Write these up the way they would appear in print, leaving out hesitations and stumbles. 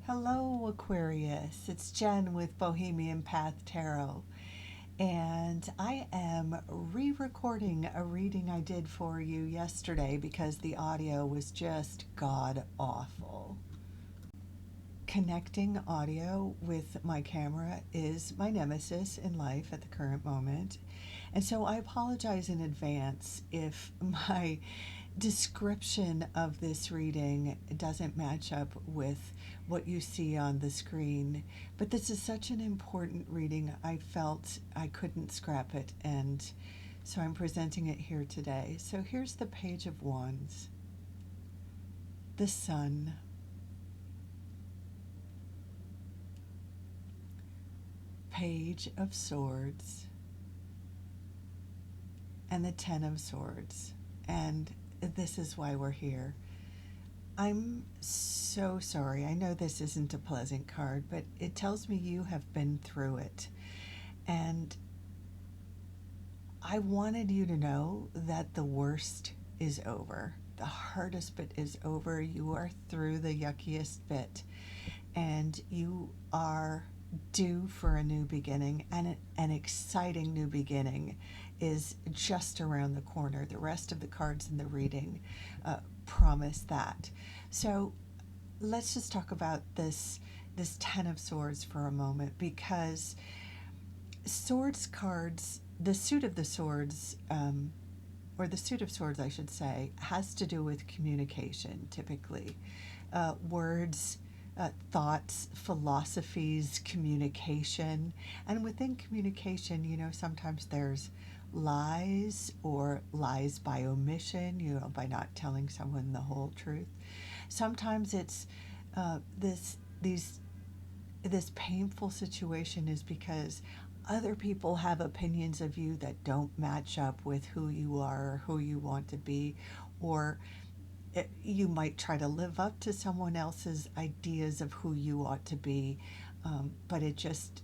Hello, Aquarius. It's Jen with Bohemian Path Tarot, and I am re recording a reading I did for you yesterday because the audio was just god awful. Connecting audio with my camera is my nemesis in life at the current moment, and so I apologize in advance if my description of this reading doesn't match up with what you see on the screen. But this is such an important reading, I felt I couldn't scrap it, and so I'm presenting it here today. So here's the Page of Wands, the Sun, Page of Swords, and the Ten of Swords. And this is why we're here. I'm so sorry. I know this isn't a pleasant card, but it tells me you have been through it. And I wanted you to know that the worst is over. The hardest bit is over. You are through the yuckiest bit, and you are due for a new beginning, and an exciting new beginning is just around the corner. The rest of the cards in the reading promise that. So let's just talk about this Ten of Swords for a moment, because swords cards, the suit of the swords, or the suit of swords, I should say, has to do with communication, typically. Words, thoughts, philosophies, communication. And within communication, sometimes there's lies or lies by omission, by not telling someone the whole truth. Sometimes it's this painful situation is because other people have opinions of you that don't match up with who you are or who you want to be, or you might try to live up to someone else's ideas of who you ought to be, but it just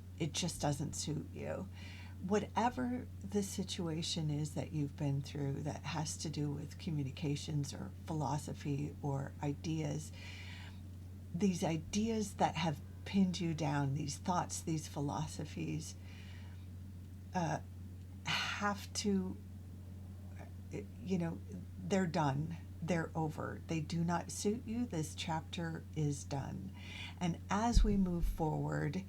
doesn't suit you. Whatever the situation is that you've been through that has to do with communications or philosophy or ideas, these ideas that have pinned you down, these thoughts, these philosophies, have to, they're done. They're over. They do not suit you. This chapter is done. And as we move forward,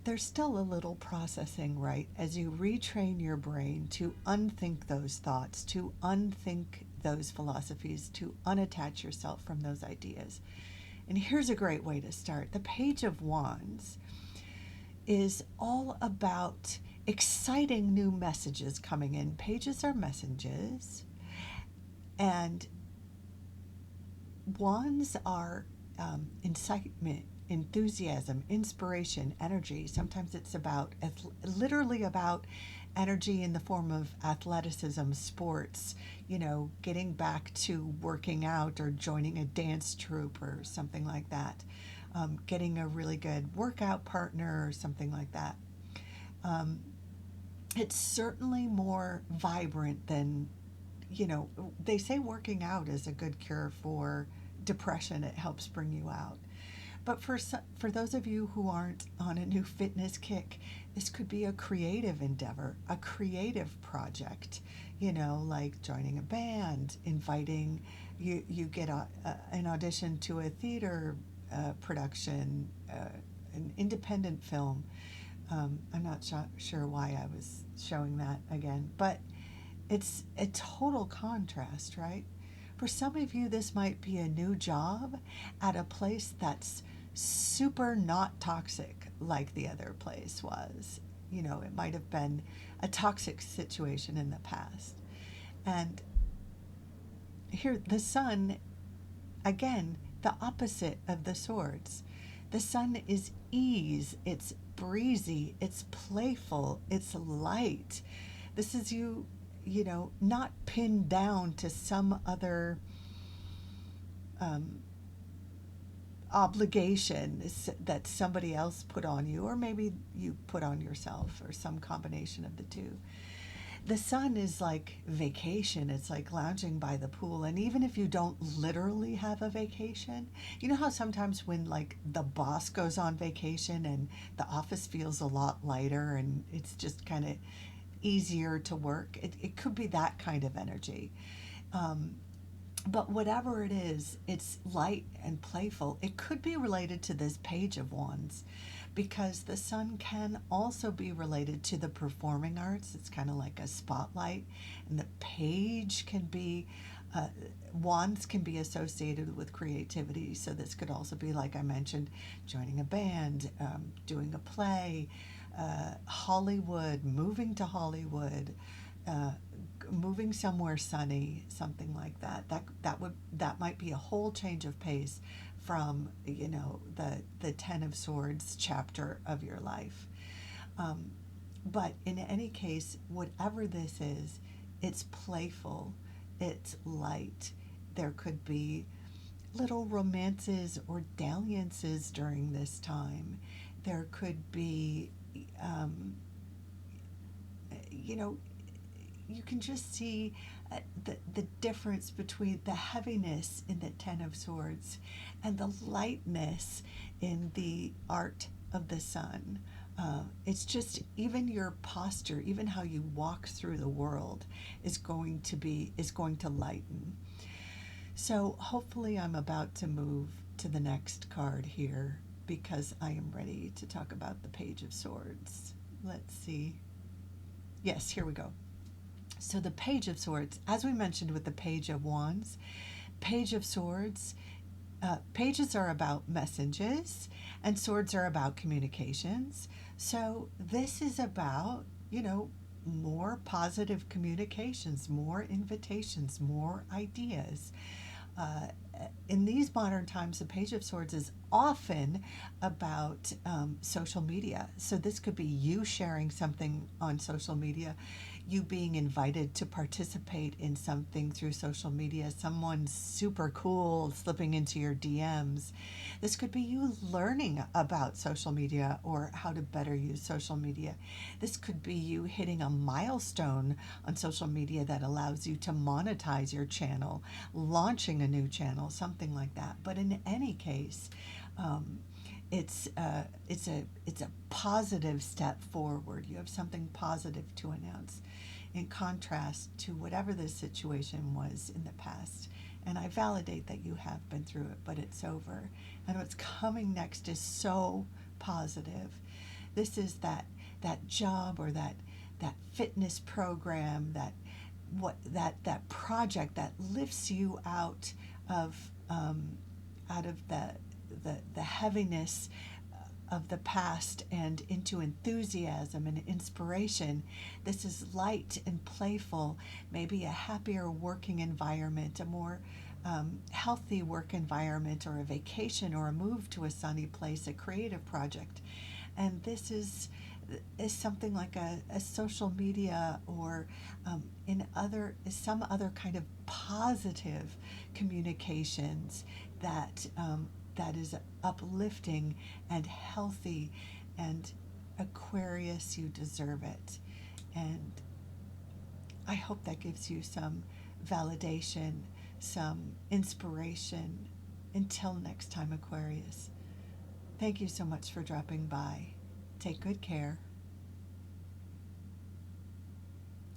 there's still a little processing, right? As you retrain your brain to unthink those thoughts, to unthink those philosophies, to unattach yourself from those ideas. And here's a great way to start. The Page of Wands is all about exciting new messages coming in. Pages are messages, and wands are incitement, enthusiasm, inspiration, energy. Sometimes it's literally about energy in the form of athleticism, sports, getting back to working out or joining a dance troupe or something like that, getting a really good workout partner or something like that. It's certainly more vibrant than, they say working out is a good cure for depression. It helps bring you out. But for those of you who aren't on a new fitness kick, this could be a creative endeavor, a creative project, like joining a band, inviting, you get an audition to a theater production, an independent film. I'm not sure why I was showing that again, but it's a total contrast, right? For some of you, this might be a new job at a place that's super not toxic like the other place was. It might have been a toxic situation in the past. And here, the Sun, again, the opposite of the swords. The Sun is ease, it's breezy, it's playful, it's light. This is you, not pinned down to some other obligation that somebody else put on you, or maybe you put on yourself, or some combination of the two. The sun is like vacation. It's like lounging by the pool. And even if you don't literally have a vacation, you know how sometimes when like the boss goes on vacation and the office feels a lot lighter and it's just kind of easier to work? It could be that kind of energy. Um, but whatever it is, it's light and playful. It could be related to this Page of Wands because the sun can also be related to the performing arts. It's kind of like a spotlight, and the page can be, uh, wands can be associated with creativity. So this could also be, like I mentioned, joining a band, doing a play, Hollywood, moving to Hollywood, uh, moving somewhere sunny, something like that. That might be a whole change of pace from, you know, the Ten of Swords chapter of your life. Um, but in any case, whatever this is, it's playful, it's light. There could be little romances or dalliances during this time. There could be, um, you know, you can just see the difference between the heaviness in the Ten of Swords and the lightness in the art of the sun. It's just even your posture, even how you walk through the world is going to lighten. So hopefully I'm about to move to the next card here because I am ready to talk about the Page of Swords. Let's see. Yes, here we go. So the Page of Swords, as we mentioned with the Page of Wands, Page of Swords, pages are about messages and swords are about communications. So this is about, you know, more positive communications, more invitations, more ideas. Uh, in these modern times, the Page of Swords is often about social media. So this could be you sharing something on social media, you being invited to participate in something through social media, someone super cool slipping into your DMs. This could be you learning about social media or how to better use social media. This could be you hitting a milestone on social media that allows you to monetize your channel, launching a new channel, something like that. But in any case, um, it's a positive step forward. You have something positive to announce, in contrast to whatever the situation was in the past. And I validate that you have been through it, but it's over. And what's coming next is so positive. This is that job or that fitness program, that project that lifts you out of the heaviness of the past and into enthusiasm and inspiration. This is light and playful, maybe a happier working environment, a more healthy work environment, or a vacation or a move to a sunny place, a creative project. And this is something like a social media or in other some other kind of positive communications that that is uplifting and healthy. And Aquarius, you deserve it. And I hope that gives you some validation, some inspiration. Until next time, Aquarius, thank you so much for dropping by. Take good care.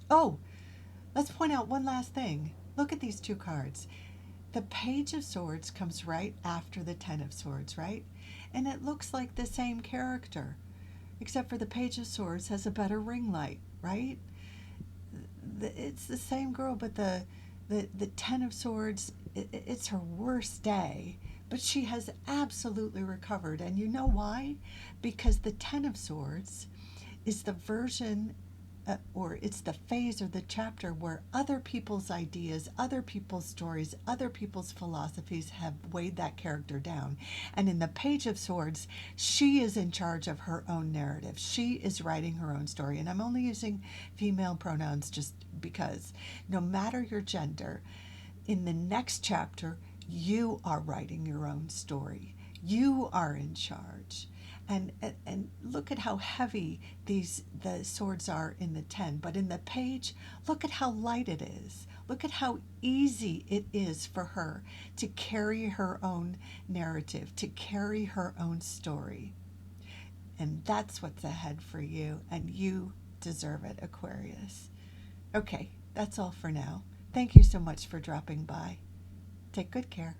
Oh, let's point out one last thing. Look at these two cards. The Page of Swords comes right after the Ten of Swords, right? And it looks like the same character, except for the Page of Swords has a better ring light, right? It's the same girl, but the Ten of Swords, it's her worst day, but she has absolutely recovered. And you know why? Because the Ten of Swords is the version, or it's the phase or the chapter where other people's ideas, other people's stories, other people's philosophies have weighed that character down. And in the Page of Swords, she is in charge of her own narrative. She is writing her own story. And I'm only using female pronouns just because no matter your gender, in the next chapter, you are writing your own story. You are in charge. And look at how heavy the swords are in the 10, but in the page, look at how light it is. Look at how easy it is for her to carry her own narrative, to carry her own story. And that's what's ahead for you, and you deserve it, Aquarius. Okay, that's all for now. Thank you so much for dropping by. Take good care.